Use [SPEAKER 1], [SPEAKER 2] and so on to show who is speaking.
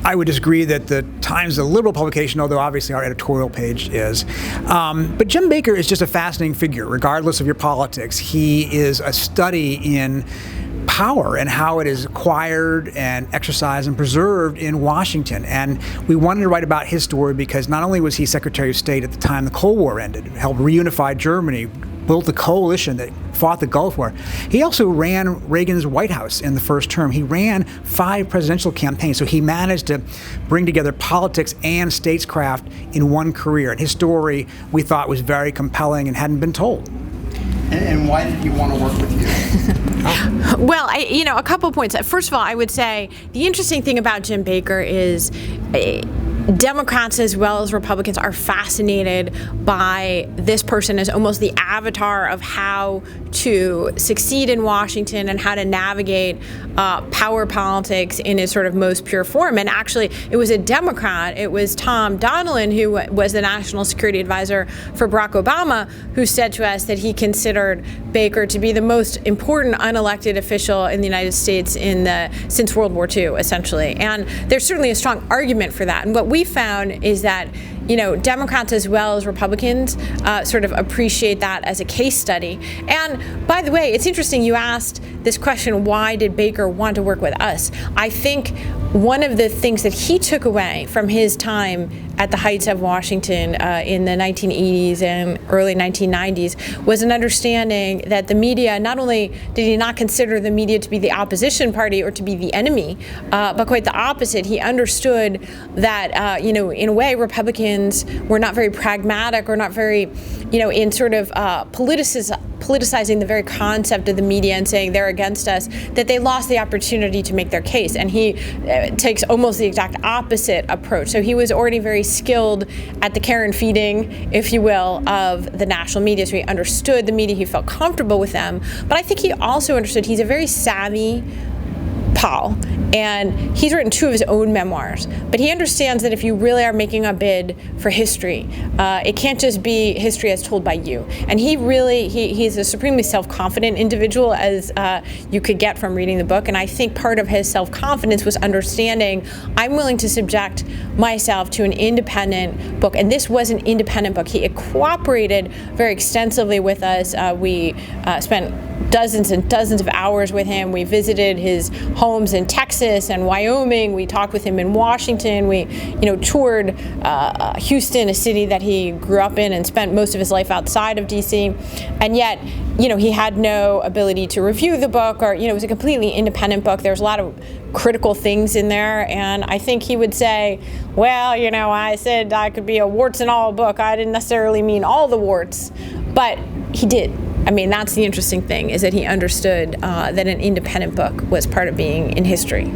[SPEAKER 1] I would disagree that the Times is a liberal publication, although obviously our editorial page is. But Jim Baker is just a fascinating figure, regardless of your politics. He is a study in power and how it is acquired and exercised and preserved in Washington. And we wanted to write about his story because not only was he Secretary of State at the time the Cold War ended, helped reunify Germany, built the coalition that fought the Gulf War, he also ran Reagan's White House in the first term. He ran 5 presidential campaigns, so he managed to bring together politics and statescraft in one career. And his story, we thought, was very compelling and hadn't been told.
[SPEAKER 2] And why did he want to work with you?
[SPEAKER 3] Well, a couple points. First of all, I would say the interesting thing about Jim Baker is Democrats as well as Republicans are fascinated by this person as almost the avatar of how to succeed in Washington and how to navigate power politics in its sort of most pure form. And actually, it was a Democrat, it was Tom Donilon, who was the National Security Advisor for Barack Obama, who said to us that he considered Baker to be the most important unelected official in the United States since World War II, essentially. And there's certainly a strong argument for that. And what we found is that Democrats as well as Republicans sort of appreciate that as a case study. And by the way, it's interesting you asked this question, why did Baker want to work with us? I think one of the things that he took away from his time at the heights of Washington in the 1980s and early 1990s was an understanding that the media, not only did he not consider the media to be the opposition party or to be the enemy, but quite the opposite. He understood that, in a way, Republicans were not very pragmatic or not very, in sort of politicizing the very concept of the media and saying they're against us, that they lost the opportunity to make their case. And he takes almost the exact opposite approach. So he was already very skilled at the care and feeding, if you will, of the national media. So he understood the media, he felt comfortable with them. But I think he also understood he's a very savvy pol, and he's written 2 of his own memoirs, but he understands that if you really are making a bid for history, it can't just be history as told by you. And he's a supremely self-confident individual, as you could get from reading the book. And I think part of his self-confidence was understanding, I'm willing to subject myself to an independent book. And this was an independent book. He cooperated very extensively with us. We spent dozens and dozens of hours with him. We visited his homes in Texas and Wyoming. We talked with him in Washington. We, toured Houston, a city that he grew up in and spent most of his life outside of D.C. And yet, he had no ability to review the book, or, it was a completely independent book. There's a lot of critical things in there, and I think he would say, well, I said I could be a warts and all book. I didn't necessarily mean all the warts, but he did. I mean, that's the interesting thing, is that he understood that an independent book was part of being in history.